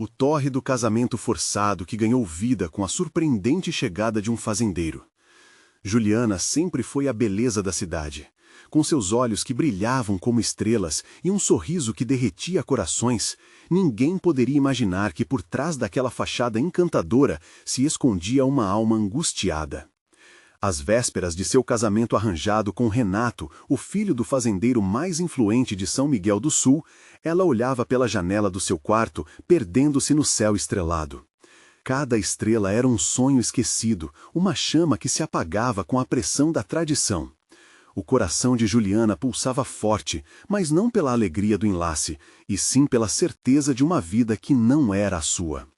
O tórrido casamento forçado que ganhou vida com a surpreendente chegada de um fazendeiro. Juliana sempre foi a beleza da cidade. Com seus olhos que brilhavam como estrelas e um sorriso que derretia corações, ninguém poderia imaginar que por trás daquela fachada encantadora se escondia uma alma angustiada. Às vésperas de seu casamento arranjado com Renato, o filho do fazendeiro mais influente de São Miguel do Sul, ela olhava pela janela do seu quarto, perdendo-se no céu estrelado. Cada estrela era um sonho esquecido, uma chama que se apagava com a pressão da tradição. O coração de Juliana pulsava forte, mas não pela alegria do enlace, e sim pela certeza de uma vida que não era a sua.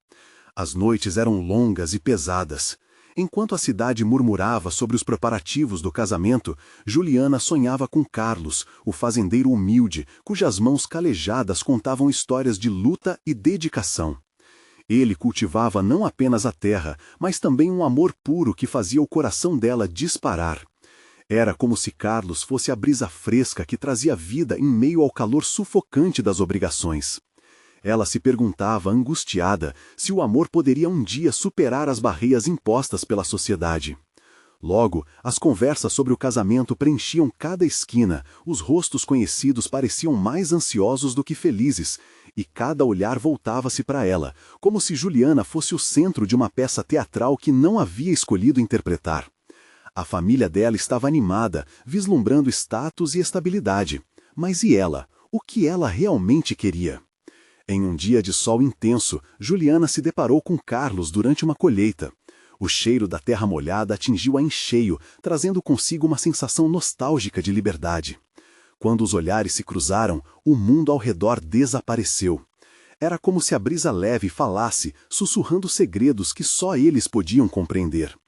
As noites eram longas e pesadas. Enquanto a cidade murmurava sobre os preparativos do casamento, Juliana sonhava com Carlos, o fazendeiro humilde, cujas mãos calejadas contavam histórias de luta e dedicação. Ele cultivava não apenas a terra, mas também um amor puro que fazia o coração dela disparar. Era como se Carlos fosse a brisa fresca que trazia vida em meio ao calor sufocante das obrigações. Ela se perguntava, angustiada, se o amor poderia um dia superar as barreiras impostas pela sociedade. Logo, as conversas sobre o casamento preenchiam cada esquina, os rostos conhecidos pareciam mais ansiosos do que felizes, e cada olhar voltava-se para ela, como se Juliana fosse o centro de uma peça teatral que não havia escolhido interpretar. A família dela estava animada, vislumbrando status e estabilidade. Mas e ela? O que ela realmente queria? Em um dia de sol intenso, Juliana se deparou com Carlos durante uma colheita. O cheiro da terra molhada atingiu-a em cheio, trazendo consigo uma sensação nostálgica de liberdade. Quando os olhares se cruzaram, o mundo ao redor desapareceu. Era como se a brisa leve falasse, sussurrando segredos que só eles podiam compreender.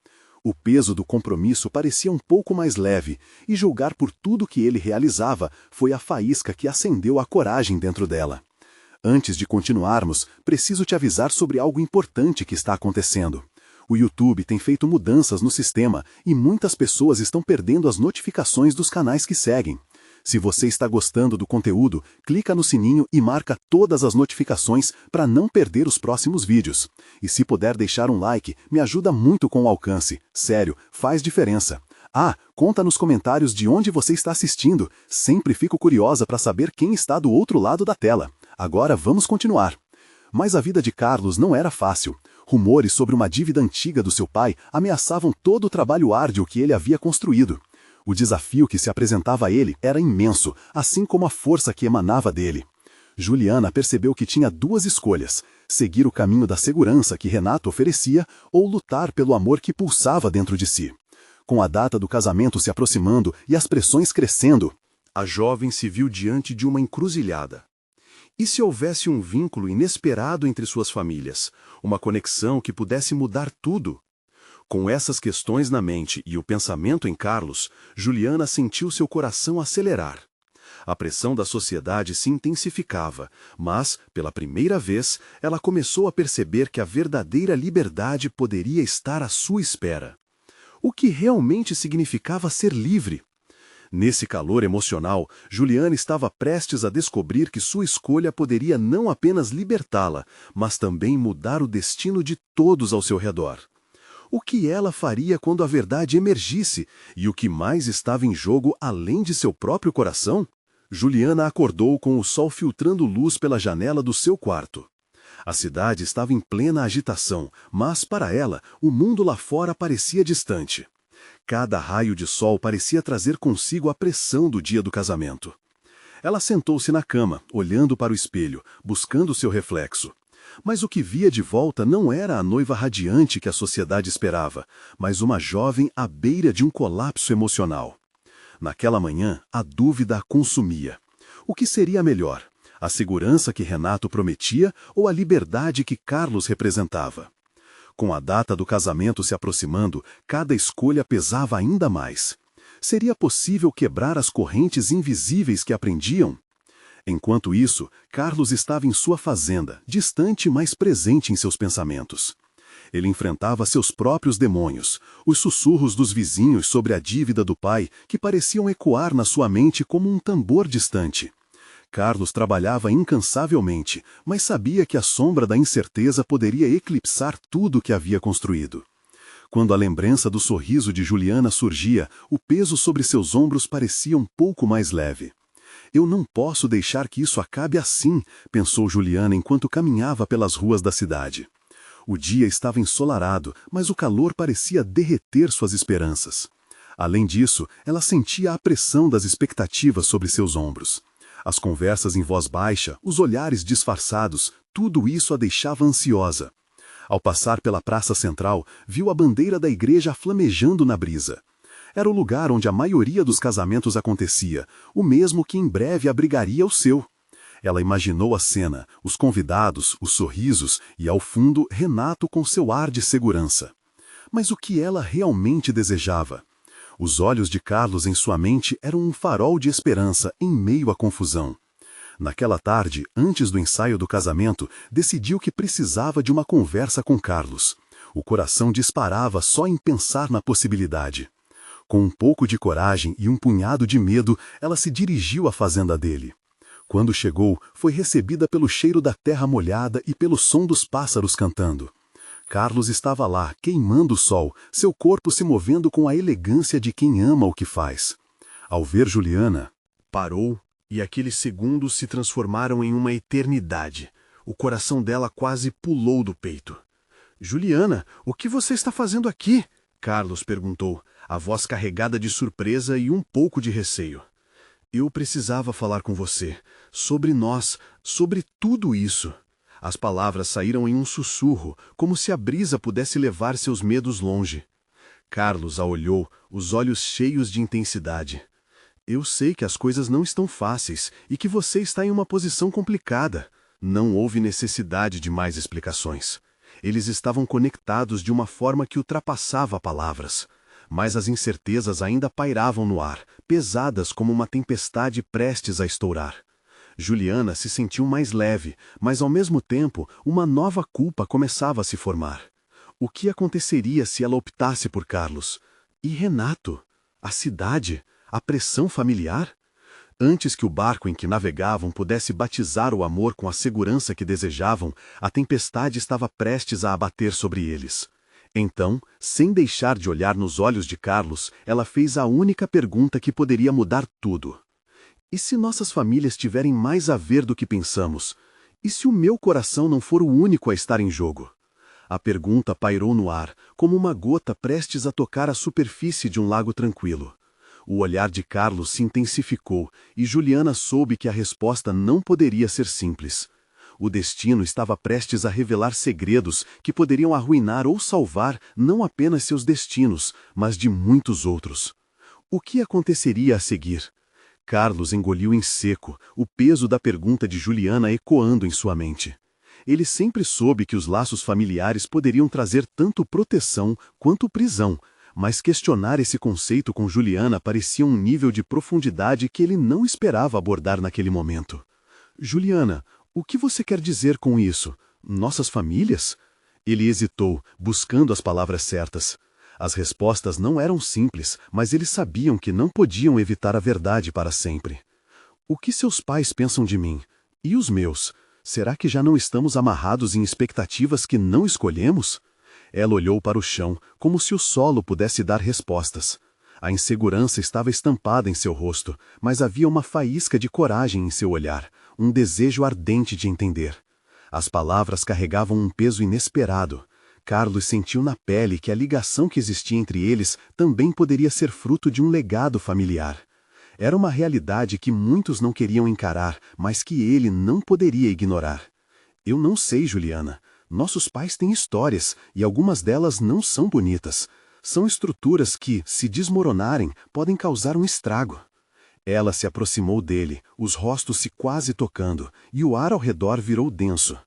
O peso do compromisso parecia um pouco mais leve, e julgar por tudo que ele realizava foi a faísca que acendeu a coragem dentro dela. Antes de continuarmos, preciso te avisar sobre algo importante que está acontecendo. O YouTube tem feito mudanças no sistema e muitas pessoas estão perdendo as notificações dos canais que seguem. Se você está gostando do conteúdo, clica no sininho e marca todas as notificações para não perder os próximos vídeos. E se puder deixar um like, me ajuda muito com o alcance. Sério, faz diferença. Ah, conta nos comentários de onde você está assistindo. Sempre fico curiosa para saber quem está do outro lado da tela. Agora vamos continuar. Mas a vida de Carlos não era fácil. Rumores sobre uma dívida antiga do seu pai ameaçavam todo o trabalho árduo que ele havia construído. O desafio que se apresentava a ele era imenso, assim como a força que emanava dele. Juliana percebeu que tinha duas escolhas: seguir o caminho da segurança que Renato oferecia ou lutar pelo amor que pulsava dentro de si. Com a data do casamento se aproximando e as pressões crescendo, a jovem se viu diante de uma encruzilhada. E se houvesse um vínculo inesperado entre suas famílias, uma conexão que pudesse mudar tudo? Com essas questões na mente e o pensamento em Carlos, Juliana sentiu seu coração acelerar. A pressão da sociedade se intensificava, mas, pela primeira vez, ela começou a perceber que a verdadeira liberdade poderia estar à sua espera. O que realmente significava ser livre? Nesse calor emocional, Juliana estava prestes a descobrir que sua escolha poderia não apenas libertá-la, mas também mudar o destino de todos ao seu redor. O que ela faria quando a verdade emergisse? E o que mais estava em jogo além de seu próprio coração? Juliana acordou com o sol filtrando luz pela janela do seu quarto. A cidade estava em plena agitação, mas para ela, o mundo lá fora parecia distante. Cada raio de sol parecia trazer consigo a pressão do dia do casamento. Ela sentou-se na cama, olhando para o espelho, buscando seu reflexo. Mas o que via de volta não era a noiva radiante que a sociedade esperava, mas uma jovem à beira de um colapso emocional. Naquela manhã, a dúvida a consumia. O que seria melhor? A segurança que Renato prometia ou a liberdade que Carlos representava? Com a data do casamento se aproximando, cada escolha pesava ainda mais. Seria possível quebrar as correntes invisíveis que a prendiam? Enquanto isso, Carlos estava em sua fazenda, distante mas presente em seus pensamentos. Ele enfrentava seus próprios demônios, os sussurros dos vizinhos sobre a dívida do pai que pareciam ecoar na sua mente como um tambor distante. Carlos trabalhava incansavelmente, mas sabia que a sombra da incerteza poderia eclipsar tudo o que havia construído. Quando a lembrança do sorriso de Juliana surgia, o peso sobre seus ombros parecia um pouco mais leve. Eu não posso deixar que isso acabe assim, pensou Juliana enquanto caminhava pelas ruas da cidade. O dia estava ensolarado, mas o calor parecia derreter suas esperanças. Além disso, ela sentia a pressão das expectativas sobre seus ombros. As conversas em voz baixa, os olhares disfarçados, tudo isso a deixava ansiosa. Ao passar pela praça central, viu a bandeira da igreja flamejando na brisa. Era o lugar onde a maioria dos casamentos acontecia, o mesmo que em breve abrigaria o seu. Ela imaginou a cena, os convidados, os sorrisos e, ao fundo, Renato com seu ar de segurança. Mas o que ela realmente desejava? Os olhos de Carlos em sua mente eram um farol de esperança em meio à confusão. Naquela tarde, antes do ensaio do casamento, decidiu que precisava de uma conversa com Carlos. O coração disparava só em pensar na possibilidade. Com um pouco de coragem e um punhado de medo, ela se dirigiu à fazenda dele. Quando chegou, foi recebida pelo cheiro da terra molhada e pelo som dos pássaros cantando. Carlos estava lá, queimando o sol, seu corpo se movendo com a elegância de quem ama o que faz. Ao ver Juliana, parou, e aqueles segundos se transformaram em uma eternidade. O coração dela quase pulou do peito. "Juliana, o que você está fazendo aqui?" Carlos perguntou, a voz carregada de surpresa e um pouco de receio. "Eu precisava falar com você, sobre nós, sobre tudo isso." As palavras saíram em um sussurro, como se a brisa pudesse levar seus medos longe. Carlos a olhou, os olhos cheios de intensidade. "Eu sei que as coisas não estão fáceis e que você está em uma posição complicada." Não houve necessidade de mais explicações. Eles estavam conectados de uma forma que ultrapassava palavras. Mas as incertezas ainda pairavam no ar, pesadas como uma tempestade prestes a estourar. Juliana se sentiu mais leve, mas ao mesmo tempo uma nova culpa começava a se formar. O que aconteceria se ela optasse por Carlos? E Renato? A cidade? A pressão familiar? Antes que o barco em que navegavam pudesse batizar o amor com a segurança que desejavam, a tempestade estava prestes a abater sobre eles. Então, sem deixar de olhar nos olhos de Carlos, ela fez a única pergunta que poderia mudar tudo. "E se nossas famílias tiverem mais a ver do que pensamos? E se o meu coração não for o único a estar em jogo?" A pergunta pairou no ar, como uma gota prestes a tocar a superfície de um lago tranquilo. O olhar de Carlos se intensificou e Juliana soube que a resposta não poderia ser simples. O destino estava prestes a revelar segredos que poderiam arruinar ou salvar não apenas seus destinos, mas de muitos outros. O que aconteceria a seguir? Carlos engoliu em seco, o peso da pergunta de Juliana ecoando em sua mente. Ele sempre soube que os laços familiares poderiam trazer tanto proteção quanto prisão, mas questionar esse conceito com Juliana parecia um nível de profundidade que ele não esperava abordar naquele momento. "Juliana, o que você quer dizer com isso? Nossas famílias?" Ele hesitou, buscando as palavras certas. As respostas não eram simples, mas eles sabiam que não podiam evitar a verdade para sempre. "O que seus pais pensam de mim? E os meus? Será que já não estamos amarrados em expectativas que não escolhemos?" Ela olhou para o chão, como se o solo pudesse dar respostas. A insegurança estava estampada em seu rosto, mas havia uma faísca de coragem em seu olhar, um desejo ardente de entender. As palavras carregavam um peso inesperado. Carlos sentiu na pele que a ligação que existia entre eles também poderia ser fruto de um legado familiar. Era uma realidade que muitos não queriam encarar, mas que ele não poderia ignorar. "Eu não sei, Juliana. Nossos pais têm histórias, e algumas delas não são bonitas. São estruturas que, se desmoronarem, podem causar um estrago." Ela se aproximou dele, os rostos se quase tocando, e o ar ao redor virou denso.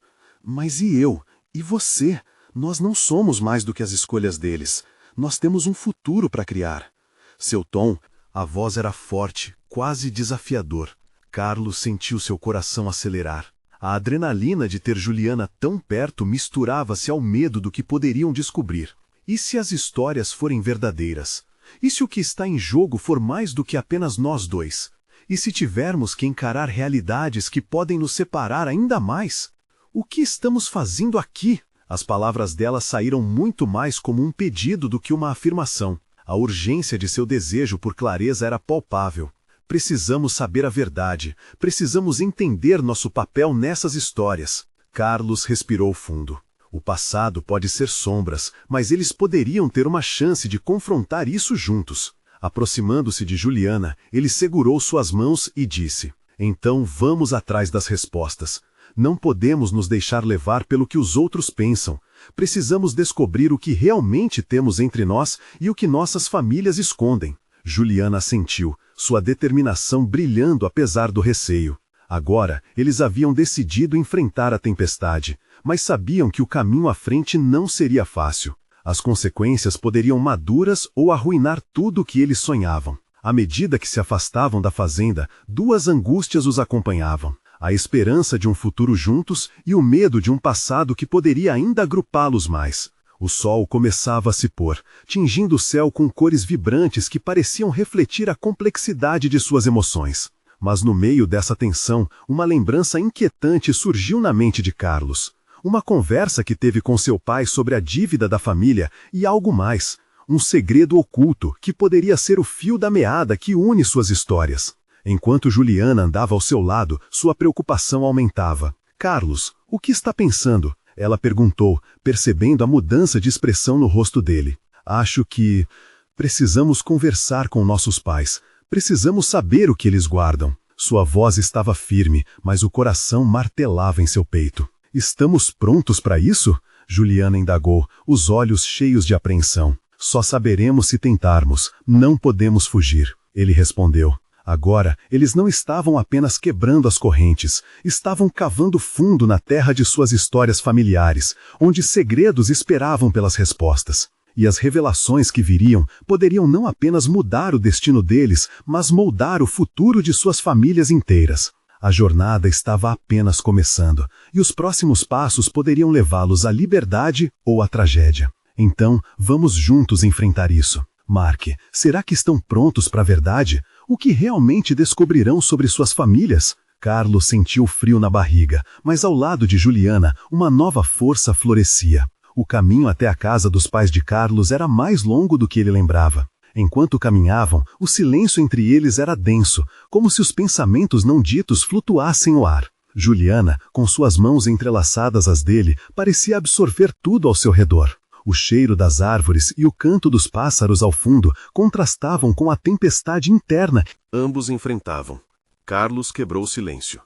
"Mas e eu? E você? Nós não somos mais do que as escolhas deles. Nós temos um futuro para criar." Seu tom, a voz era forte, quase desafiador. Carlos sentiu seu coração acelerar. A adrenalina de ter Juliana tão perto misturava-se ao medo do que poderiam descobrir. E se as histórias forem verdadeiras? E se o que está em jogo for mais do que apenas nós dois? E se tivermos que encarar realidades que podem nos separar ainda mais? O que estamos fazendo aqui? As palavras dela saíram muito mais como um pedido do que uma afirmação. A urgência de seu desejo por clareza era palpável. Precisamos saber a verdade. Precisamos entender nosso papel nessas histórias. Carlos respirou fundo. O passado pode ser sombras, mas eles poderiam ter uma chance de confrontar isso juntos. Aproximando-se de Juliana, ele segurou suas mãos e disse: então vamos atrás das respostas. Não podemos nos deixar levar pelo que os outros pensam. Precisamos descobrir o que realmente temos entre nós e o que nossas famílias escondem. Juliana assentiu, sua determinação brilhando apesar do receio. Agora, eles haviam decidido enfrentar a tempestade, mas sabiam que o caminho à frente não seria fácil. As consequências poderiam maduras ou arruinar tudo o que eles sonhavam. À medida que se afastavam da fazenda, duas angústias os acompanhavam. A esperança de um futuro juntos e o medo de um passado que poderia ainda agrupá-los mais. O sol começava a se pôr, tingindo o céu com cores vibrantes que pareciam refletir a complexidade de suas emoções. Mas no meio dessa tensão, uma lembrança inquietante surgiu na mente de Carlos. Uma conversa que teve com seu pai sobre a dívida da família e algo mais. Um segredo oculto que poderia ser o fio da meada que une suas histórias. Enquanto Juliana andava ao seu lado, sua preocupação aumentava. Carlos, o que está pensando? Ela perguntou, percebendo a mudança de expressão no rosto dele. Acho que precisamos conversar com nossos pais. Precisamos saber o que eles guardam. Sua voz estava firme, mas o coração martelava em seu peito. Estamos prontos para isso? Juliana indagou, os olhos cheios de apreensão. Só saberemos se tentarmos. Não podemos fugir. Ele respondeu. Agora, eles não estavam apenas quebrando as correntes, estavam cavando fundo na terra de suas histórias familiares, onde segredos esperavam pelas respostas. E as revelações que viriam poderiam não apenas mudar o destino deles, mas moldar o futuro de suas famílias inteiras. A jornada estava apenas começando, e os próximos passos poderiam levá-los à liberdade ou à tragédia. Então, vamos juntos enfrentar isso. Mark, será que estão prontos para a verdade? O que realmente descobrirão sobre suas famílias? Carlos sentiu frio na barriga, mas ao lado de Juliana, uma nova força florescia. O caminho até a casa dos pais de Carlos era mais longo do que ele lembrava. Enquanto caminhavam, o silêncio entre eles era denso, como se os pensamentos não ditos flutuassem no ar. Juliana, com suas mãos entrelaçadas às dele, parecia absorver tudo ao seu redor. O cheiro das árvores e o canto dos pássaros ao fundo contrastavam com a tempestade interna. Ambos enfrentavam. Carlos quebrou o silêncio.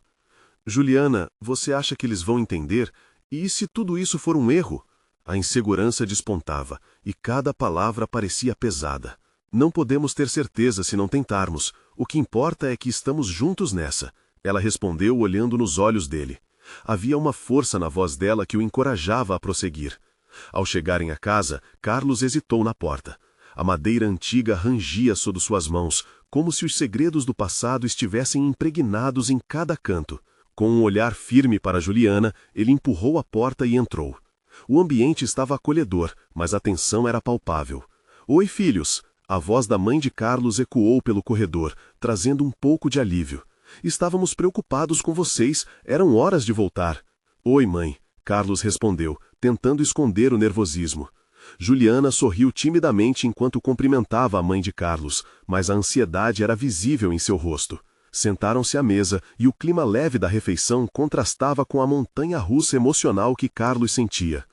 Juliana, você acha que eles vão entender? E se tudo isso for um erro? A insegurança despontava, e cada palavra parecia pesada. Não podemos ter certeza se não tentarmos. O que importa é que estamos juntos nessa. Ela respondeu olhando nos olhos dele. Havia uma força na voz dela que o encorajava a prosseguir. Ao chegarem à casa, Carlos hesitou na porta. A madeira antiga rangia sob suas mãos, como se os segredos do passado estivessem impregnados em cada canto. Com um olhar firme para Juliana, ele empurrou a porta e entrou. O ambiente estava acolhedor, mas a tensão era palpável. Oi, filhos! A voz da mãe de Carlos ecoou pelo corredor, trazendo um pouco de alívio. Estávamos preocupados com vocês, eram horas de voltar. Oi, mãe, Carlos respondeu, tentando esconder o nervosismo. Juliana sorriu timidamente enquanto cumprimentava a mãe de Carlos, mas a ansiedade era visível em seu rosto. Sentaram-se à mesa e o clima leve da refeição contrastava com a montanha-russa emocional que Carlos sentia.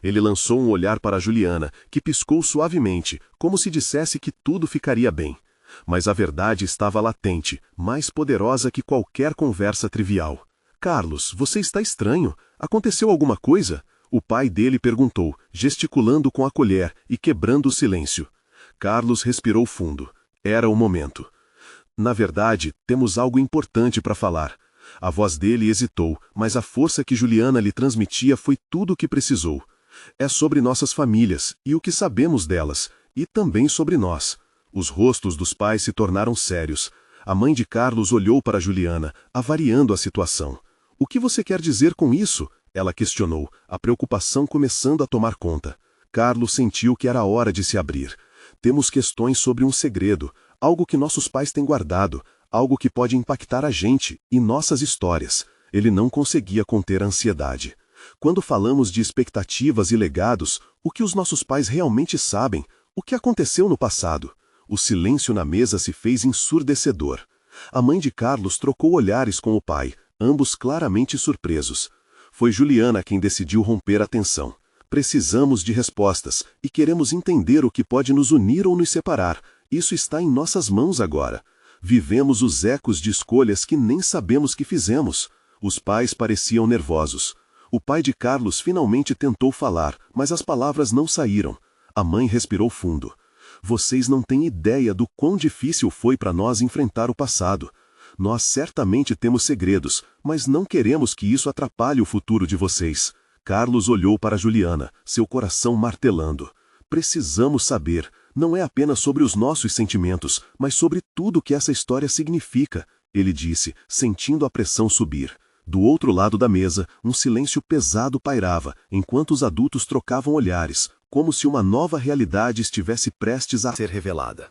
Ele lançou um olhar para Juliana, que piscou suavemente, como se dissesse que tudo ficaria bem. Mas a verdade estava latente, mais poderosa que qualquer conversa trivial. Carlos, você está estranho. Aconteceu alguma coisa? O pai dele perguntou, gesticulando com a colher e quebrando o silêncio. Carlos respirou fundo. Era o momento. Na verdade, temos algo importante para falar. A voz dele hesitou, mas a força que Juliana lhe transmitia foi tudo o que precisou. É sobre nossas famílias, e o que sabemos delas, e também sobre nós. Os rostos dos pais se tornaram sérios. A mãe de Carlos olhou para Juliana, avaliando a situação. O que você quer dizer com isso? Ela questionou, a preocupação começando a tomar conta. Carlos sentiu que era hora de se abrir. Temos questões sobre um segredo, algo que nossos pais têm guardado, algo que pode impactar a gente e nossas histórias. Ele não conseguia conter a ansiedade. Quando falamos de expectativas e legados, o que os nossos pais realmente sabem? O que aconteceu no passado? O silêncio na mesa se fez ensurdecedor. A mãe de Carlos trocou olhares com o pai, ambos claramente surpresos. Foi Juliana quem decidiu romper a tensão. Precisamos de respostas e queremos entender o que pode nos unir ou nos separar. Isso está em nossas mãos agora. Vivemos os ecos de escolhas que nem sabemos que fizemos. Os pais pareciam nervosos. O pai de Carlos finalmente tentou falar, mas as palavras não saíram. A mãe respirou fundo. Vocês não têm ideia do quão difícil foi para nós enfrentar o passado. Nós certamente temos segredos, mas não queremos que isso atrapalhe o futuro de vocês. Carlos olhou para Juliana, seu coração martelando. Precisamos saber, não é apenas sobre os nossos sentimentos, mas sobre tudo que essa história significa, ele disse, sentindo a pressão subir. Do outro lado da mesa, um silêncio pesado pairava, enquanto os adultos trocavam olhares, como se uma nova realidade estivesse prestes a ser revelada.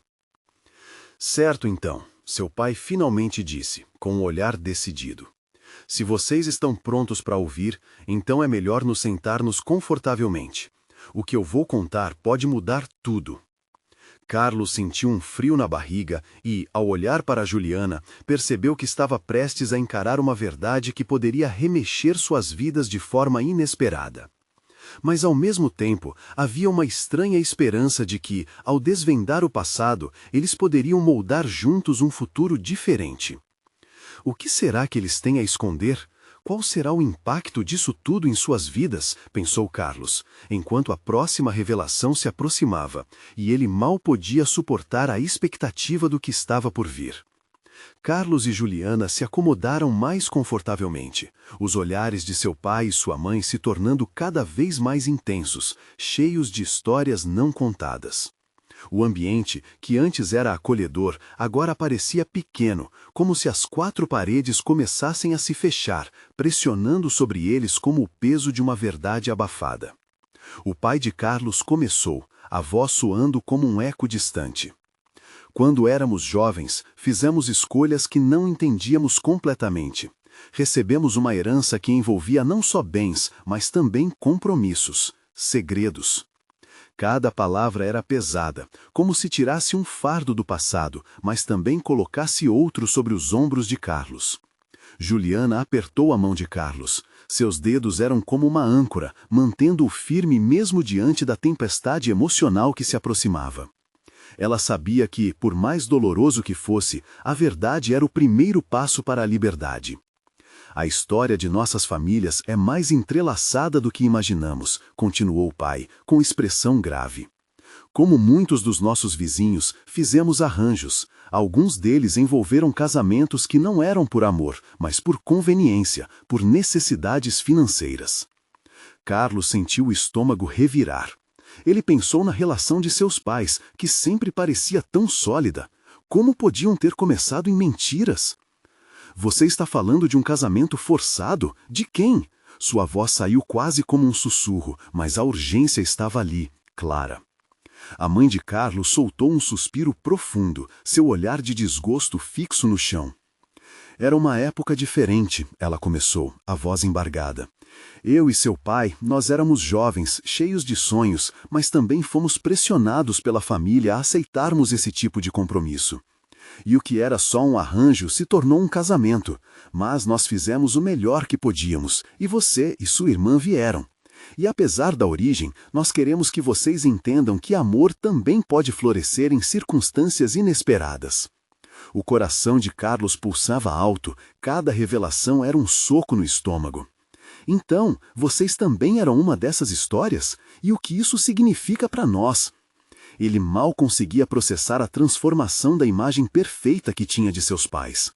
Certo então, seu pai finalmente disse, com um olhar decidido. Se vocês estão prontos para ouvir, então é melhor nos sentarmos confortavelmente. O que eu vou contar pode mudar tudo. Carlos sentiu um frio na barriga e, ao olhar para Juliana, percebeu que estava prestes a encarar uma verdade que poderia remexer suas vidas de forma inesperada. Mas, ao mesmo tempo, havia uma estranha esperança de que, ao desvendar o passado, eles poderiam moldar juntos um futuro diferente. O que será que eles têm a esconder? Qual será o impacto disso tudo em suas vidas? Pensou Carlos, enquanto a próxima revelação se aproximava, e ele mal podia suportar a expectativa do que estava por vir. Carlos e Juliana se acomodaram mais confortavelmente, os olhares de seu pai e sua mãe se tornando cada vez mais intensos, cheios de histórias não contadas. O ambiente, que antes era acolhedor, agora parecia pequeno, como se as quatro paredes começassem a se fechar, pressionando sobre eles como o peso de uma verdade abafada. O pai de Carlos começou, a voz soando como um eco distante. Quando éramos jovens, fizemos escolhas que não entendíamos completamente. Recebemos uma herança que envolvia não só bens, mas também compromissos, segredos. Cada palavra era pesada, como se tirasse um fardo do passado, mas também colocasse outro sobre os ombros de Carlos. Juliana apertou a mão de Carlos. Seus dedos eram como uma âncora, mantendo-o firme mesmo diante da tempestade emocional que se aproximava. Ela sabia que, por mais doloroso que fosse, a verdade era o primeiro passo para a liberdade. A história de nossas famílias é mais entrelaçada do que imaginamos, continuou o pai, com expressão grave. Como muitos dos nossos vizinhos, fizemos arranjos. Alguns deles envolveram casamentos que não eram por amor, mas por conveniência, por necessidades financeiras. Carlos sentiu o estômago revirar. Ele pensou na relação de seus pais, que sempre parecia tão sólida. Como podiam ter começado em mentiras? Você está falando de um casamento forçado? De quem? Sua voz saiu quase como um sussurro, mas a urgência estava ali, clara. A mãe de Carlos soltou um suspiro profundo, seu olhar de desgosto fixo no chão. Era uma época diferente, ela começou, a voz embargada. Eu e seu pai, nós éramos jovens, cheios de sonhos, mas também fomos pressionados pela família a aceitarmos esse tipo de compromisso. E o que era só um arranjo se tornou um casamento, mas nós fizemos o melhor que podíamos, e você e sua irmã vieram. E apesar da origem, nós queremos que vocês entendam que amor também pode florescer em circunstâncias inesperadas. O coração de Carlos pulsava alto, cada revelação era um soco no estômago. Então, vocês também eram uma dessas histórias? E o que isso significa para nós? Ele mal conseguia processar a transformação da imagem perfeita que tinha de seus pais.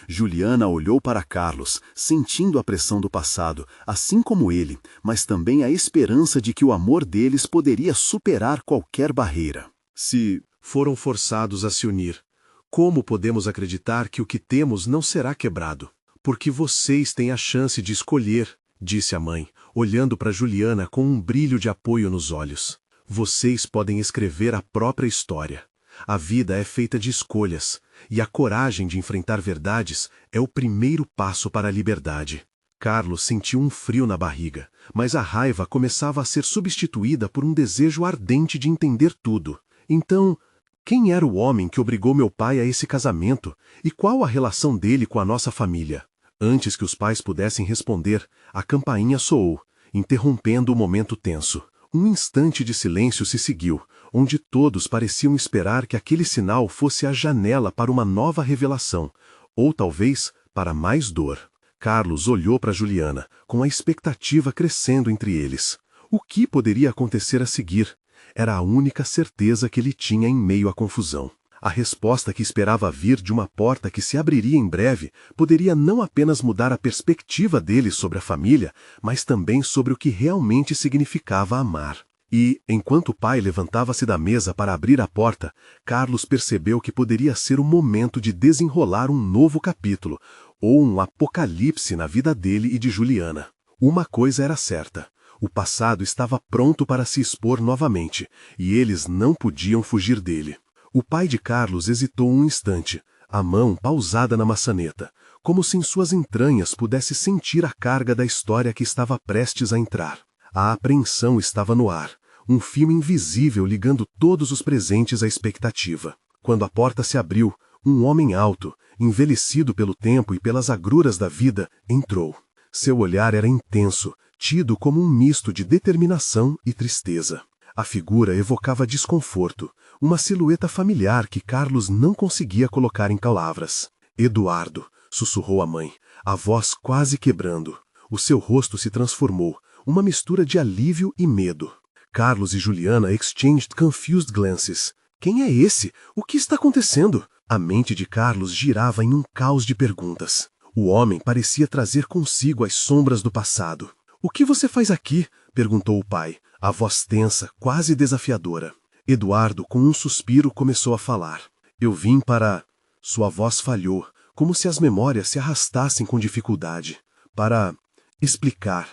Juliana olhou para Carlos, sentindo a pressão do passado, assim como ele, mas também a esperança de que o amor deles poderia superar qualquer barreira. Se foram forçados a se unir, como podemos acreditar que o que temos não será quebrado? Porque vocês têm a chance de escolher, disse a mãe, olhando para Juliana com um brilho de apoio nos olhos. Vocês podem escrever a própria história. A vida é feita de escolhas, e a coragem de enfrentar verdades é o primeiro passo para a liberdade. Carlos sentiu um frio na barriga, mas a raiva começava a ser substituída por um desejo ardente de entender tudo. Então, quem era o homem que obrigou meu pai a esse casamento, e qual a relação dele com a nossa família? Antes que os pais pudessem responder, a campainha soou, interrompendo o momento tenso. Um instante de silêncio se seguiu, onde todos pareciam esperar que aquele sinal fosse a janela para uma nova revelação, ou talvez para mais dor. Carlos olhou para Juliana, com a expectativa crescendo entre eles. O que poderia acontecer a seguir? Era a única certeza que ele tinha em meio à confusão. A resposta que esperava vir de uma porta que se abriria em breve poderia não apenas mudar a perspectiva dele sobre a família, mas também sobre o que realmente significava amar. E, enquanto o pai levantava-se da mesa para abrir a porta, Carlos percebeu que poderia ser o momento de desenrolar um novo capítulo, ou um apocalipse na vida dele e de Juliana. Uma coisa era certa: o passado estava pronto para se expor novamente, e eles não podiam fugir dele. O pai de Carlos hesitou um instante, a mão pausada na maçaneta, como se em suas entranhas pudesse sentir a carga da história que estava prestes a entrar. A apreensão estava no ar, um fio invisível ligando todos os presentes à expectativa. Quando a porta se abriu, um homem alto, envelhecido pelo tempo e pelas agruras da vida, entrou. Seu olhar era intenso, tido como um misto de determinação e tristeza. A figura evocava desconforto, uma silhueta familiar que Carlos não conseguia colocar em palavras. Eduardo, sussurrou a mãe, a voz quase quebrando. O seu rosto se transformou, uma mistura de alívio e medo. Carlos e Juliana exchanged confused glances. Quem é esse? O que está acontecendo? A mente de Carlos girava em um caos de perguntas. O homem parecia trazer consigo as sombras do passado. O que você faz aqui? Perguntou o pai, a voz tensa, quase desafiadora. Eduardo, com um suspiro, começou a falar. Eu vim para... Sua voz falhou, como se as memórias se arrastassem com dificuldade. Para explicar,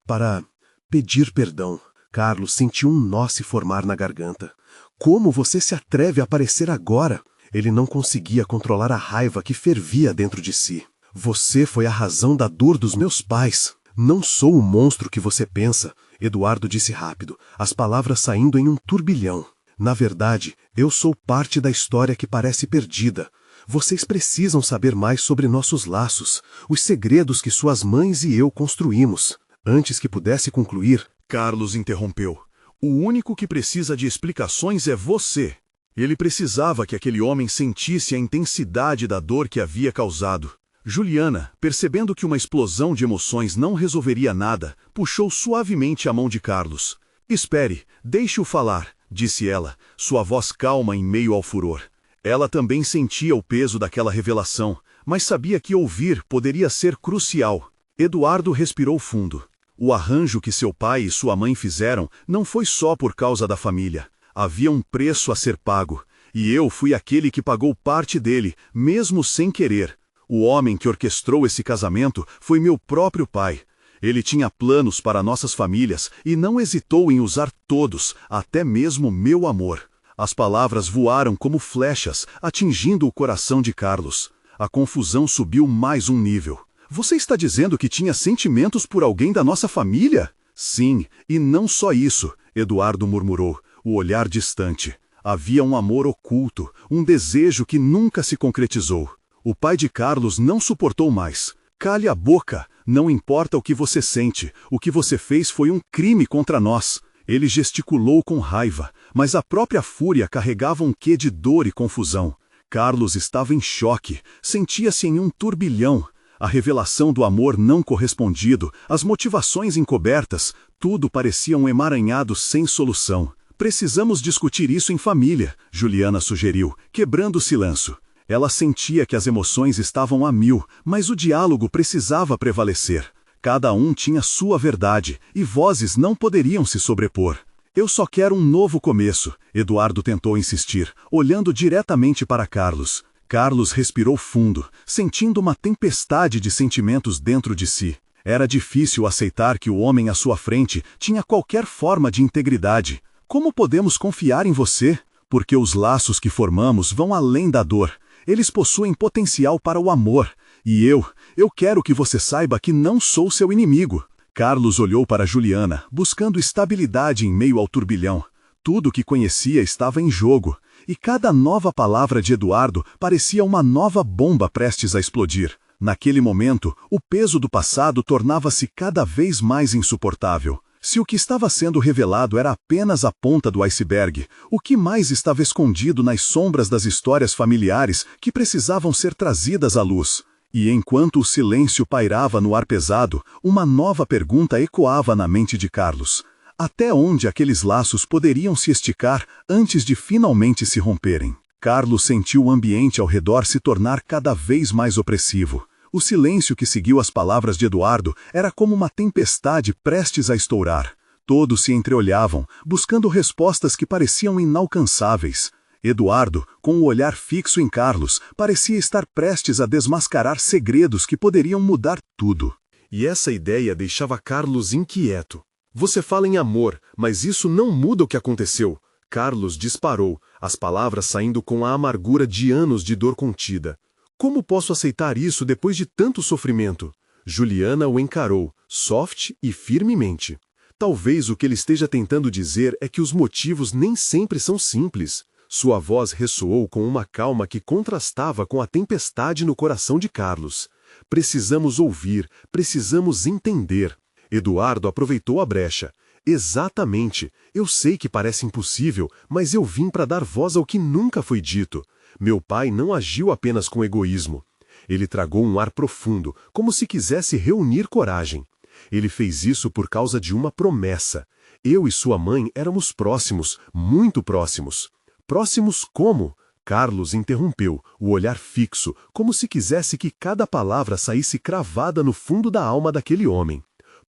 para pedir perdão. Carlos sentiu um nó se formar na garganta. Como você se atreve a aparecer agora? Ele não conseguia controlar a raiva que fervia dentro de si. Você foi a razão da dor dos meus pais. Não sou o monstro que você pensa, Eduardo disse rápido, as palavras saindo em um turbilhão. Na verdade, eu sou parte da história que parece perdida. Vocês precisam saber mais sobre nossos laços, os segredos que suas mães e eu construímos. Antes que pudesse concluir, Carlos interrompeu. O único que precisa de explicações é você. Ele precisava que aquele homem sentisse a intensidade da dor que havia causado. Juliana, percebendo que uma explosão de emoções não resolveria nada, puxou suavemente a mão de Carlos. Espere, deixe-o falar, disse ela, sua voz calma em meio ao furor. Ela também sentia o peso daquela revelação, mas sabia que ouvir poderia ser crucial. Eduardo respirou fundo. O arranjo que seu pai e sua mãe fizeram não foi só por causa da família. Havia um preço a ser pago, e eu fui aquele que pagou parte dele, mesmo sem querer. O homem que orquestrou esse casamento foi meu próprio pai. Ele tinha planos para nossas famílias e não hesitou em usar todos, até mesmo meu amor. As palavras voaram como flechas, atingindo o coração de Carlos. A confusão subiu mais um nível. Você está dizendo que tinha sentimentos por alguém da nossa família? Sim, e não só isso, Eduardo murmurou, o olhar distante. Havia um amor oculto, um desejo que nunca se concretizou. O pai de Carlos não suportou mais. Cale a boca, não importa o que você sente, o que você fez foi um crime contra nós. Ele gesticulou com raiva, mas a própria fúria carregava um quê de dor e confusão. Carlos estava em choque, sentia-se em um turbilhão. A revelação do amor não correspondido, as motivações encobertas, tudo parecia um emaranhado sem solução. Precisamos discutir isso em família, Juliana sugeriu, quebrando o silêncio. Ela sentia que as emoções estavam a mil, mas o diálogo precisava prevalecer. Cada um tinha sua verdade, e vozes não poderiam se sobrepor. Eu só quero um novo começo, Eduardo tentou insistir, olhando diretamente para Carlos. Carlos respirou fundo, sentindo uma tempestade de sentimentos dentro de si. Era difícil aceitar que o homem à sua frente tinha qualquer forma de integridade. Como podemos confiar em você? porque os laços que formamos vão além da dor. Eles possuem potencial para o amor. E eu quero que você saiba que não sou seu inimigo. Carlos olhou para Juliana, buscando estabilidade em meio ao turbilhão. Tudo que conhecia estava em jogo, e cada nova palavra de Eduardo parecia uma nova bomba prestes a explodir. Naquele momento, o peso do passado tornava-se cada vez mais insuportável. Se o que estava sendo revelado era apenas a ponta do iceberg, o que mais estava escondido nas sombras das histórias familiares que precisavam ser trazidas à luz? E enquanto o silêncio pairava no ar pesado, uma nova pergunta ecoava na mente de Carlos. Até onde aqueles laços poderiam se esticar antes de finalmente se romperem? Carlos sentiu o ambiente ao redor se tornar cada vez mais opressivo. O silêncio que seguiu as palavras de Eduardo era como uma tempestade prestes a estourar. Todos se entreolhavam, buscando respostas que pareciam inalcançáveis. Eduardo, com o olhar fixo em Carlos, parecia estar prestes a desmascarar segredos que poderiam mudar tudo. E essa ideia deixava Carlos inquieto. Você fala em amor, mas isso não muda o que aconteceu. Carlos disparou, as palavras saindo com a amargura de anos de dor contida. Como posso aceitar isso depois de tanto sofrimento? Juliana o encarou, soft e firmemente. Talvez o que ele esteja tentando dizer é que os motivos nem sempre são simples. Sua voz ressoou com uma calma que contrastava com a tempestade no coração de Carlos. Precisamos ouvir, precisamos entender. Eduardo aproveitou a brecha. Exatamente. Eu sei que parece impossível, mas eu vim para dar voz ao que nunca foi dito. Meu pai não agiu apenas com egoísmo. Ele tragou um ar profundo, como se quisesse reunir coragem. Ele fez isso por causa de uma promessa. Eu e sua mãe éramos próximos, muito próximos. Próximos como? Carlos interrompeu, o olhar fixo, como se quisesse que cada palavra saísse cravada no fundo da alma daquele homem.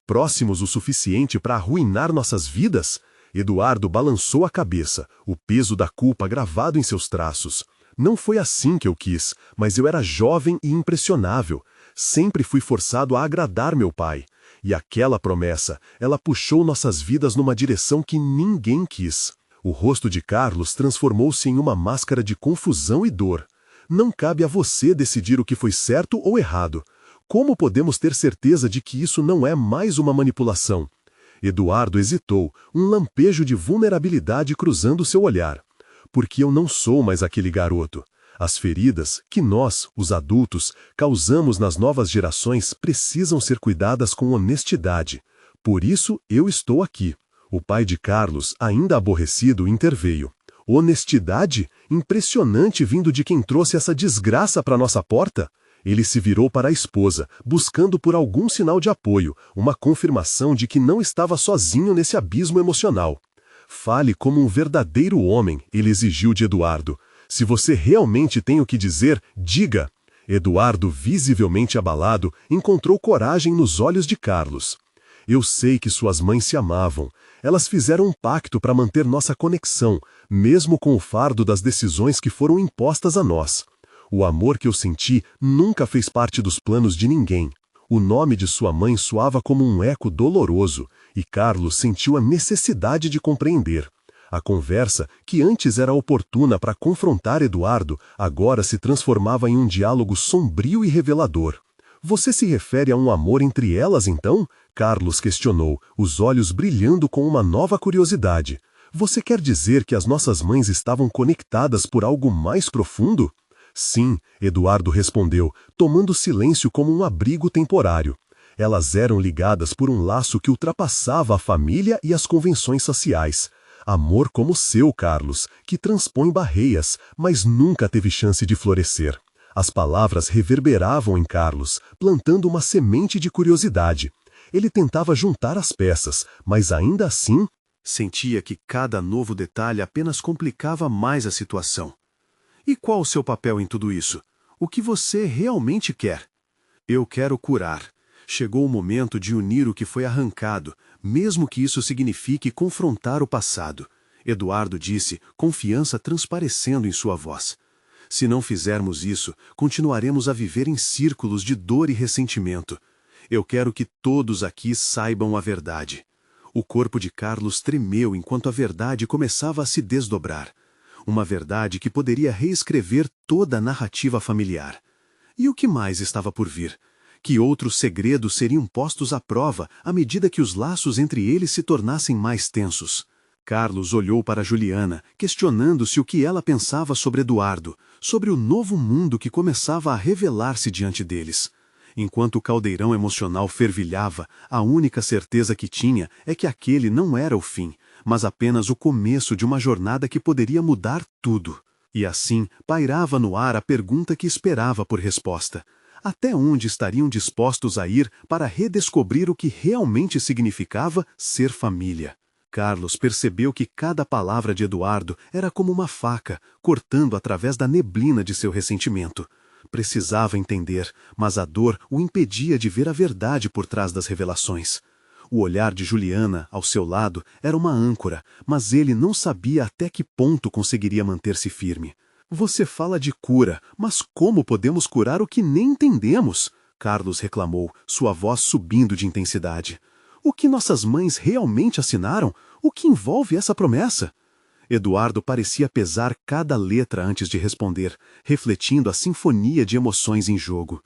Próximos o suficiente para arruinar nossas vidas? Eduardo balançou a cabeça, o peso da culpa gravado em seus traços. Não foi assim que eu quis, mas eu era jovem e impressionável. Sempre fui forçado a agradar meu pai. E aquela promessa, ela puxou nossas vidas numa direção que ninguém quis. O rosto de Carlos transformou-se em uma máscara de confusão e dor. Não cabe a você decidir o que foi certo ou errado. Como podemos ter certeza de que isso não é mais uma manipulação? Eduardo hesitou, um lampejo de vulnerabilidade cruzando seu olhar. Porque eu não sou mais aquele garoto. As feridas que nós, os adultos, causamos nas novas gerações precisam ser cuidadas com honestidade. Por isso eu estou aqui. O pai de Carlos, ainda aborrecido, interveio. Honestidade? Impressionante vindo de quem trouxe essa desgraça para nossa porta? Ele se virou para a esposa, buscando por algum sinal de apoio, uma confirmação de que não estava sozinho nesse abismo emocional. Fale como um verdadeiro homem, ele exigiu de Eduardo. Se você realmente tem o que dizer, diga. Eduardo, visivelmente abalado, encontrou coragem nos olhos de Carlos. Eu sei que suas mães se amavam. Elas fizeram um pacto para manter nossa conexão, mesmo com o fardo das decisões que foram impostas a nós. O amor que eu senti nunca fez parte dos planos de ninguém. O nome de sua mãe soava como um eco doloroso, e Carlos sentiu a necessidade de compreender. A conversa, que antes era oportuna para confrontar Eduardo, agora se transformava em um diálogo sombrio e revelador. Você se refere a um amor entre elas, então? Carlos questionou, os olhos brilhando com uma nova curiosidade. Você quer dizer que as nossas mães estavam conectadas por algo mais profundo? Sim, Eduardo respondeu, tomando silêncio como um abrigo temporário. Elas eram ligadas por um laço que ultrapassava a família e as convenções sociais. Amor como o seu, Carlos, que transpõe barreiras, mas nunca teve chance de florescer. As palavras reverberavam em Carlos, plantando uma semente de curiosidade. Ele tentava juntar as peças, mas ainda assim sentia que cada novo detalhe apenas complicava mais a situação. E qual o seu papel em tudo isso? O que você realmente quer? Eu quero curar. Chegou o momento de unir o que foi arrancado, mesmo que isso signifique confrontar o passado. Eduardo disse, confiança transparecendo em sua voz. Se não fizermos isso, continuaremos a viver em círculos de dor e ressentimento. Eu quero que todos aqui saibam a verdade. O corpo de Carlos tremeu enquanto a verdade começava a se desdobrar. Uma verdade que poderia reescrever toda a narrativa familiar. E o que mais estava por vir? Que outros segredos seriam postos à prova à medida que os laços entre eles se tornassem mais tensos? Carlos olhou para Juliana, questionando-se o que ela pensava sobre Eduardo, sobre o novo mundo que começava a revelar-se diante deles. Enquanto o caldeirão emocional fervilhava, a única certeza que tinha é que aquele não era o fim, mas apenas o começo de uma jornada que poderia mudar tudo. E assim pairava no ar a pergunta que esperava por resposta. Até onde estariam dispostos a ir para redescobrir o que realmente significava ser família? Carlos percebeu que cada palavra de Eduardo era como uma faca, cortando através da neblina de seu ressentimento. Precisava entender, mas a dor o impedia de ver a verdade por trás das revelações. O olhar de Juliana, ao seu lado, era uma âncora, mas ele não sabia até que ponto conseguiria manter-se firme. Você fala de cura, mas como podemos curar o que nem entendemos? Carlos reclamou, sua voz subindo de intensidade. O que nossas mães realmente assinaram? O que envolve essa promessa? Eduardo parecia pesar cada letra antes de responder, refletindo a sinfonia de emoções em jogo.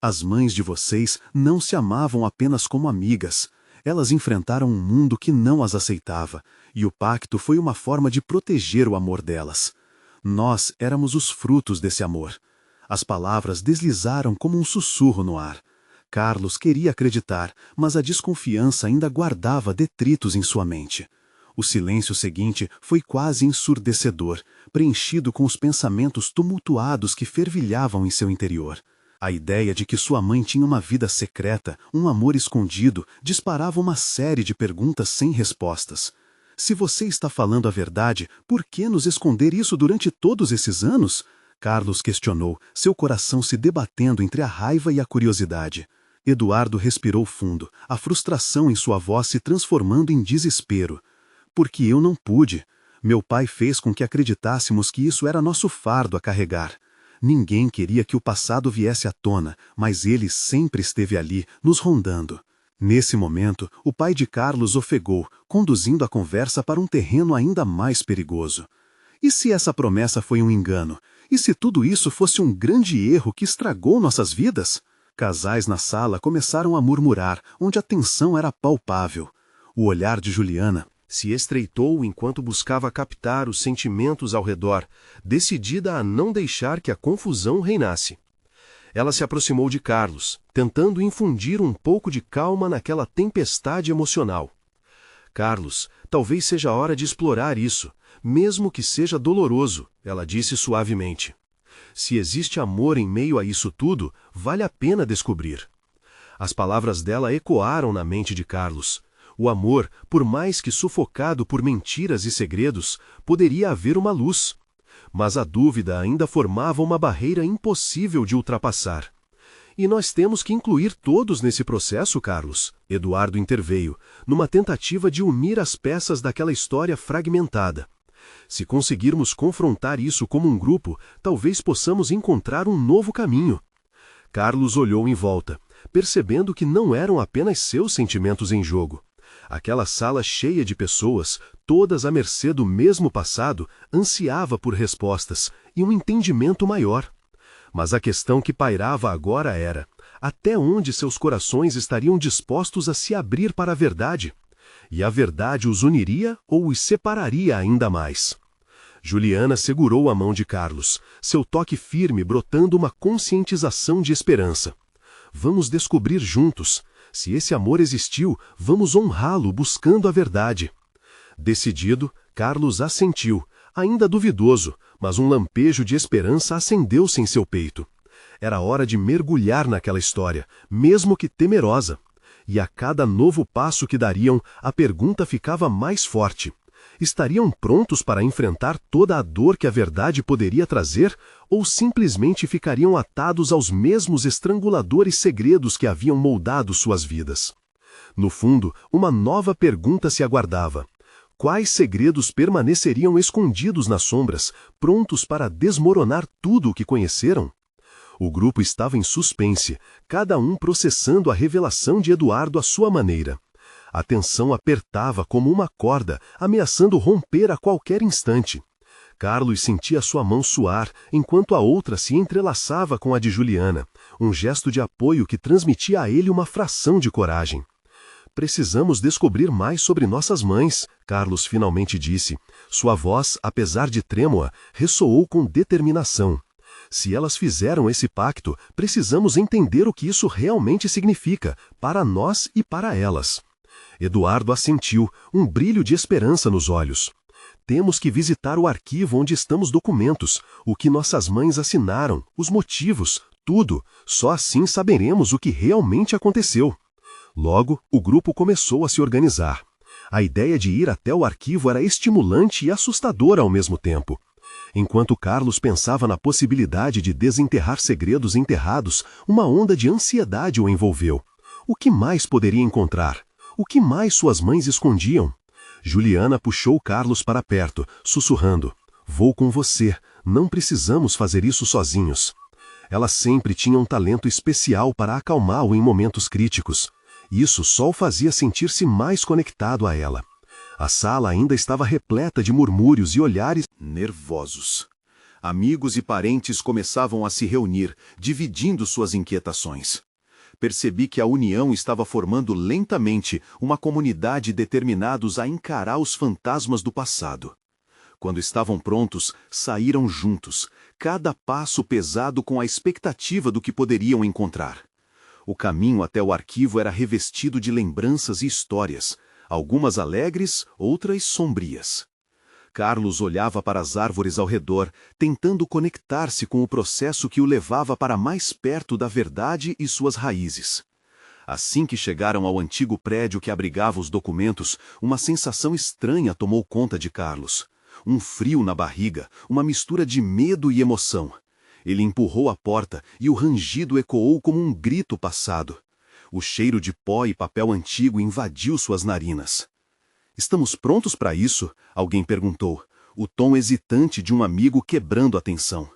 As mães de vocês não se amavam apenas como amigas. Elas enfrentaram um mundo que não as aceitava, e o pacto foi uma forma de proteger o amor delas. Nós éramos os frutos desse amor. As palavras deslizaram como um sussurro no ar. Carlos queria acreditar, mas a desconfiança ainda guardava detritos em sua mente. O silêncio seguinte foi quase ensurdecedor, preenchido com os pensamentos tumultuados que fervilhavam em seu interior. A ideia de que sua mãe tinha uma vida secreta, um amor escondido, disparava uma série de perguntas sem respostas. Se você está falando a verdade, por que nos esconder isso durante todos esses anos? Carlos questionou, seu coração se debatendo entre a raiva e a curiosidade. Eduardo respirou fundo, a frustração em sua voz se transformando em desespero. Porque eu não pude. Meu pai fez com que acreditássemos que isso era nosso fardo a carregar. Ninguém queria que o passado viesse à tona, mas ele sempre esteve ali, nos rondando. Nesse momento, o pai de Carlos ofegou, conduzindo a conversa para um terreno ainda mais perigoso. E se essa promessa foi um engano? E se tudo isso fosse um grande erro que estragou nossas vidas? Casais na sala começaram a murmurar, onde a tensão era palpável. O olhar de Juliana se estreitou enquanto buscava captar os sentimentos ao redor, decidida a não deixar que a confusão reinasse. Ela se aproximou de Carlos, tentando infundir um pouco de calma naquela tempestade emocional. Carlos, talvez seja a hora de explorar isso, mesmo que seja doloroso, ela disse suavemente. Se existe amor em meio a isso tudo, vale a pena descobrir. As palavras dela ecoaram na mente de Carlos. O amor, por mais que sufocado por mentiras e segredos, poderia haver uma luz. Mas a dúvida ainda formava uma barreira impossível de ultrapassar. E nós temos que incluir todos nesse processo, Carlos, Eduardo interveio, numa tentativa de unir as peças daquela história fragmentada. Se conseguirmos confrontar isso como um grupo, talvez possamos encontrar um novo caminho. Carlos olhou em volta, percebendo que não eram apenas seus sentimentos em jogo. Aquela sala cheia de pessoas, todas à mercê do mesmo passado, ansiava por respostas e um entendimento maior. Mas a questão que pairava agora era, até onde seus corações estariam dispostos a se abrir para a verdade? E a verdade os uniria ou os separaria ainda mais? Juliana segurou a mão de Carlos, seu toque firme brotando uma conscientização de esperança. Vamos descobrir juntos. Se esse amor existiu, vamos honrá-lo buscando a verdade. Decidido, Carlos assentiu, ainda duvidoso, mas um lampejo de esperança acendeu-se em seu peito. Era hora de mergulhar naquela história, mesmo que temerosa. E a cada novo passo que dariam, a pergunta ficava mais forte. Estariam prontos para enfrentar toda a dor que a verdade poderia trazer, ou simplesmente ficariam atados aos mesmos estranguladores segredos que haviam moldado suas vidas? No fundo, uma nova pergunta se aguardava. Quais segredos permaneceriam escondidos nas sombras, prontos para desmoronar tudo o que conheceram? O grupo estava em suspense, cada um processando a revelação de Eduardo à sua maneira. A tensão apertava como uma corda, ameaçando romper a qualquer instante. Carlos sentia sua mão suar, enquanto a outra se entrelaçava com a de Juliana, um gesto de apoio que transmitia a ele uma fração de coragem. Precisamos descobrir mais sobre nossas mães, Carlos finalmente disse. Sua voz, apesar de trêmula, ressoou com determinação. Se elas fizeram esse pacto, precisamos entender o que isso realmente significa, para nós e para elas. Eduardo assentiu, um brilho de esperança nos olhos. Temos que visitar o arquivo onde estão os documentos, o que nossas mães assinaram, os motivos, tudo. Só assim saberemos o que realmente aconteceu. Logo, o grupo começou a se organizar. A ideia de ir até o arquivo era estimulante e assustadora ao mesmo tempo. Enquanto Carlos pensava na possibilidade de desenterrar segredos enterrados, uma onda de ansiedade o envolveu. O que mais poderia encontrar? O que mais suas mães escondiam? Juliana puxou Carlos para perto, sussurrando: "Vou com você, não precisamos fazer isso sozinhos." Ela sempre tinha um talento especial para acalmá-lo em momentos críticos. Isso só o fazia sentir-se mais conectado a ela. A sala ainda estava repleta de murmúrios e olhares nervosos. Amigos e parentes começavam a se reunir, dividindo suas inquietações. Percebi que a união estava formando lentamente uma comunidade determinados a encarar os fantasmas do passado. Quando estavam prontos, saíram juntos, cada passo pesado com a expectativa do que poderiam encontrar. O caminho até o arquivo era revestido de lembranças e histórias, algumas alegres, outras sombrias. Carlos olhava para as árvores ao redor, tentando conectar-se com o processo que o levava para mais perto da verdade e suas raízes. Assim que chegaram ao antigo prédio que abrigava os documentos, uma sensação estranha tomou conta de Carlos. Um frio na barriga, uma mistura de medo e emoção. Ele empurrou a porta e o rangido ecoou como um grito passado. O cheiro de pó e papel antigo invadiu suas narinas. "Estamos prontos para isso?" alguém perguntou, o tom hesitante de um amigo quebrando a tensão.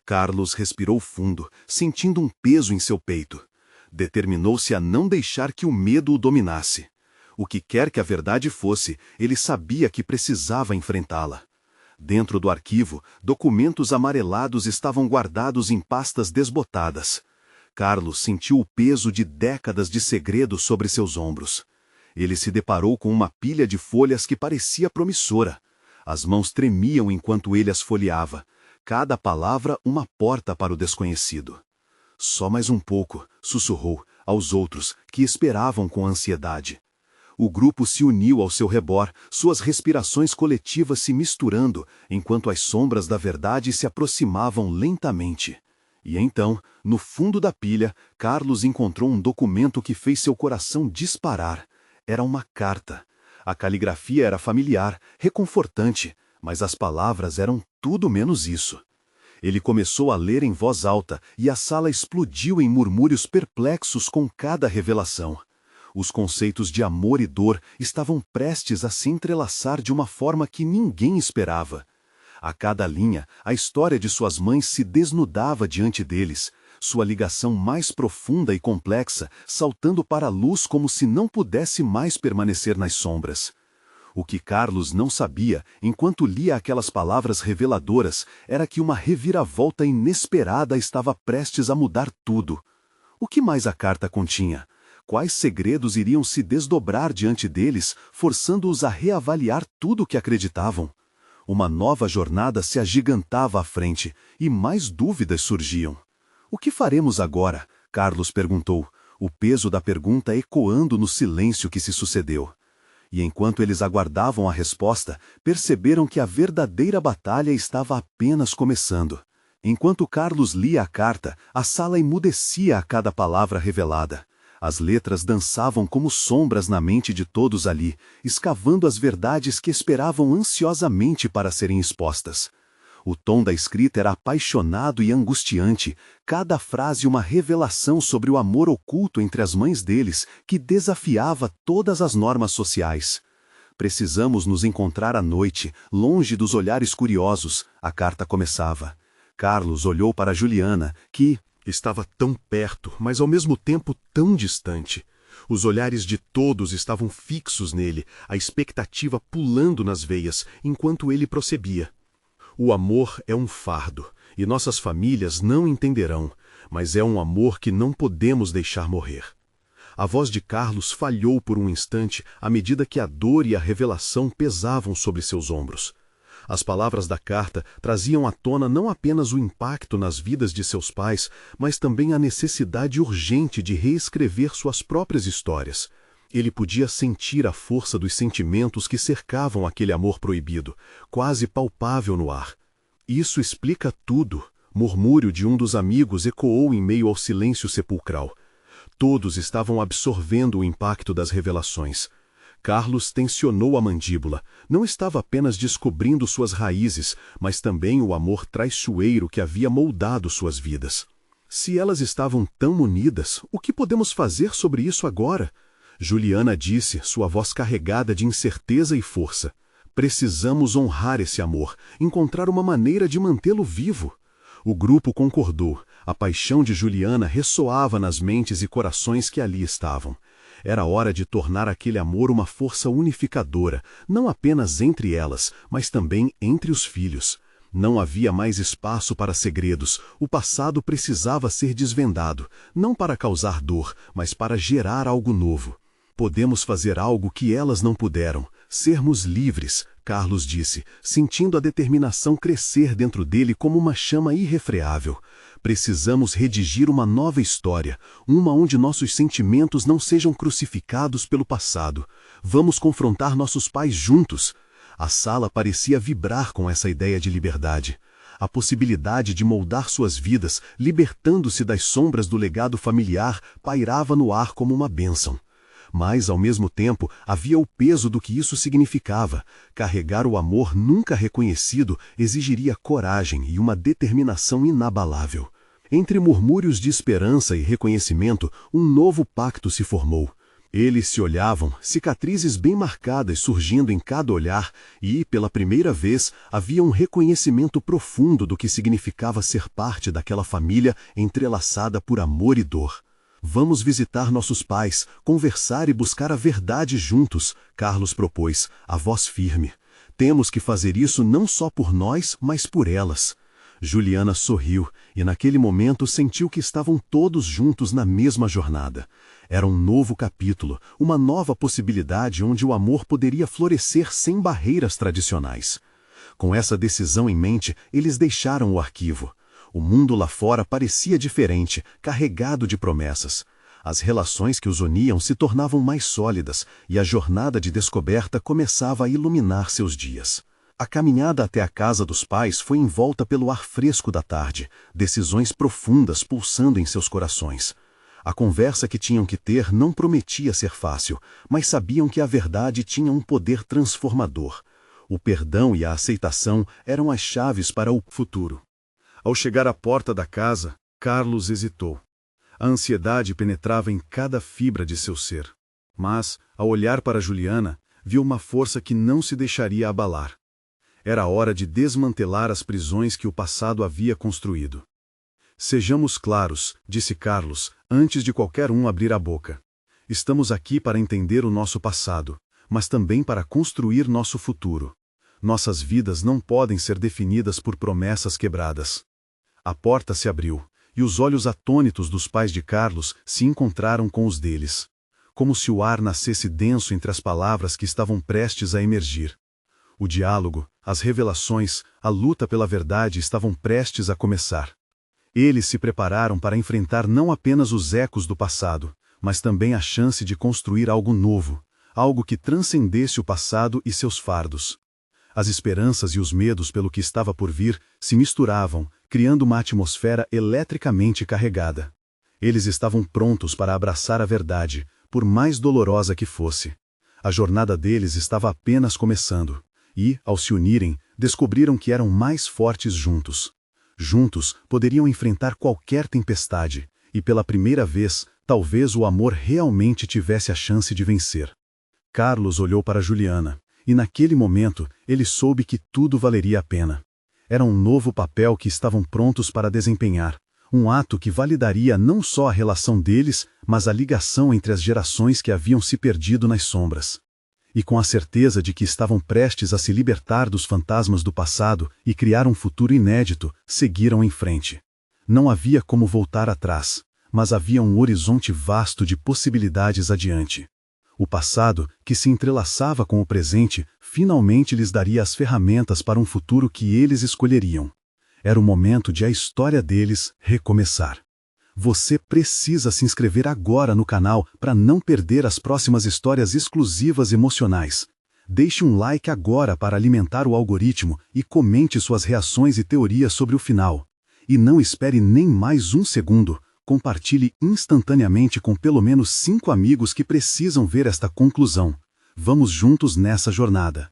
Carlos respirou fundo, sentindo um peso em seu peito. Determinou-se a não deixar que o medo o dominasse. O que quer que a verdade fosse, ele sabia que precisava enfrentá-la. Dentro do arquivo, documentos amarelados estavam guardados em pastas desbotadas. Carlos sentiu o peso de décadas de segredo sobre seus ombros. Ele se deparou com uma pilha de folhas que parecia promissora. As mãos tremiam enquanto ele as folheava. Cada palavra uma porta para o desconhecido. "Só mais um pouco", sussurrou aos outros, que esperavam com ansiedade. O grupo se uniu ao seu redor, suas respirações coletivas se misturando, enquanto as sombras da verdade se aproximavam lentamente. E então, no fundo da pilha, Carlos encontrou um documento que fez seu coração disparar. Era uma carta. A caligrafia era familiar, reconfortante, mas as palavras eram tudo menos isso. Ele começou a ler em voz alta e a sala explodiu em murmúrios perplexos com cada revelação. Os conceitos de amor e dor estavam prestes a se entrelaçar de uma forma que ninguém esperava. A cada linha, a história de suas mães se desnudava diante deles, sua ligação mais profunda e complexa saltando para a luz como se não pudesse mais permanecer nas sombras. O que Carlos não sabia, enquanto lia aquelas palavras reveladoras, era que uma reviravolta inesperada estava prestes a mudar tudo. O que mais a carta continha? Quais segredos iriam se desdobrar diante deles, forçando-os a reavaliar tudo o que acreditavam? Uma nova jornada se agigantava à frente, e mais dúvidas surgiam. "O que faremos agora?" Carlos perguntou, o peso da pergunta ecoando no silêncio que se sucedeu. E enquanto eles aguardavam a resposta, perceberam que a verdadeira batalha estava apenas começando. Enquanto Carlos lia a carta, a sala emudecia a cada palavra revelada. As letras dançavam como sombras na mente de todos ali, escavando as verdades que esperavam ansiosamente para serem expostas. O tom da escrita era apaixonado e angustiante, cada frase uma revelação sobre o amor oculto entre as mães deles, que desafiava todas as normas sociais. "Precisamos nos encontrar à noite, longe dos olhares curiosos", a carta começava. Carlos olhou para Juliana, que estava tão perto, mas ao mesmo tempo tão distante. Os olhares de todos estavam fixos nele, a expectativa pulando nas veias, enquanto ele prosseguia. O amor é um fardo, e nossas famílias não entenderão, mas é um amor que não podemos deixar morrer. A voz de Carlos falhou por um instante à medida que a dor e a revelação pesavam sobre seus ombros. As palavras da carta traziam à tona não apenas o impacto nas vidas de seus pais, mas também a necessidade urgente de reescrever suas próprias histórias. Ele podia sentir a força dos sentimentos que cercavam aquele amor proibido, quase palpável no ar. Isso explica tudo, murmúrio de um dos amigos ecoou em meio ao silêncio sepulcral. Todos estavam absorvendo o impacto das revelações. Carlos tensionou a mandíbula. Não estava apenas descobrindo suas raízes, mas também o amor traiçoeiro que havia moldado suas vidas. Se elas estavam tão unidas, o que podemos fazer sobre isso agora? Juliana disse, sua voz carregada de incerteza e força. Precisamos honrar esse amor, encontrar uma maneira de mantê-lo vivo. O grupo concordou. A paixão de Juliana ressoava nas mentes e corações que ali estavam. Era hora de tornar aquele amor uma força unificadora, não apenas entre elas, mas também entre os filhos. Não havia mais espaço para segredos, o passado precisava ser desvendado, não para causar dor, mas para gerar algo novo. Podemos fazer algo que elas não puderam, sermos livres, Carlos disse, sentindo a determinação crescer dentro dele como uma chama irrefreável. Precisamos redigir uma nova história, uma onde nossos sentimentos não sejam crucificados pelo passado. Vamos confrontar nossos pais juntos. A sala parecia vibrar com essa ideia de liberdade. A possibilidade de moldar suas vidas, libertando-se das sombras do legado familiar, pairava no ar como uma bênção. Mas, ao mesmo tempo, havia o peso do que isso significava. Carregar o amor nunca reconhecido exigiria coragem e uma determinação inabalável. Entre murmúrios de esperança e reconhecimento, um novo pacto se formou. Eles se olhavam, cicatrizes bem marcadas surgindo em cada olhar, e, pela primeira vez, havia um reconhecimento profundo do que significava ser parte daquela família entrelaçada por amor e dor. Vamos visitar nossos pais, conversar e buscar a verdade juntos, Carlos propôs, a voz firme. Temos que fazer isso não só por nós, mas por elas. Juliana sorriu, e naquele momento sentiu que estavam todos juntos na mesma jornada. Era um novo capítulo, uma nova possibilidade onde o amor poderia florescer sem barreiras tradicionais. Com essa decisão em mente, eles deixaram o arquivo. O mundo lá fora parecia diferente, carregado de promessas. As relações que os uniam se tornavam mais sólidas, e a jornada de descoberta começava a iluminar seus dias. A caminhada até a casa dos pais foi envolta pelo ar fresco da tarde, decisões profundas pulsando em seus corações. A conversa que tinham que ter não prometia ser fácil, mas sabiam que a verdade tinha um poder transformador. O perdão e a aceitação eram as chaves para o futuro. Ao chegar à porta da casa, Carlos hesitou. A ansiedade penetrava em cada fibra de seu ser. Mas, ao olhar para Juliana, viu uma força que não se deixaria abalar. Era hora de desmantelar as prisões que o passado havia construído. Sejamos claros, disse Carlos, antes de qualquer um abrir a boca. Estamos aqui para entender o nosso passado, mas também para construir nosso futuro. Nossas vidas não podem ser definidas por promessas quebradas. A porta se abriu, e os olhos atônitos dos pais de Carlos se encontraram com os deles. Como se o ar nascesse denso entre as palavras que estavam prestes a emergir. O diálogo, as revelações, a luta pela verdade estavam prestes a começar. Eles se prepararam para enfrentar não apenas os ecos do passado, mas também a chance de construir algo novo, algo que transcendesse o passado e seus fardos. As esperanças e os medos pelo que estava por vir se misturavam, criando uma atmosfera eletricamente carregada. Eles estavam prontos para abraçar a verdade, por mais dolorosa que fosse. A jornada deles estava apenas começando. E, ao se unirem, descobriram que eram mais fortes juntos. Juntos, poderiam enfrentar qualquer tempestade, e pela primeira vez, talvez o amor realmente tivesse a chance de vencer. Carlos olhou para Juliana, e naquele momento, ele soube que tudo valeria a pena. Era um novo papel que estavam prontos para desempenhar, um ato que validaria não só a relação deles, mas a ligação entre as gerações que haviam se perdido nas sombras. E com a certeza de que estavam prestes a se libertar dos fantasmas do passado e criar um futuro inédito, seguiram em frente. Não havia como voltar atrás, mas havia um horizonte vasto de possibilidades adiante. O passado, que se entrelaçava com o presente, finalmente lhes daria as ferramentas para um futuro que eles escolheriam. Era o momento de a história deles recomeçar. Você precisa se inscrever agora no canal para não perder as próximas histórias exclusivas emocionais. Deixe um like agora para alimentar o algoritmo e comente suas reações e teorias sobre o final. E não espere nem mais um segundo. Compartilhe instantaneamente com pelo menos 5 amigos que precisam ver esta conclusão. Vamos juntos nessa jornada.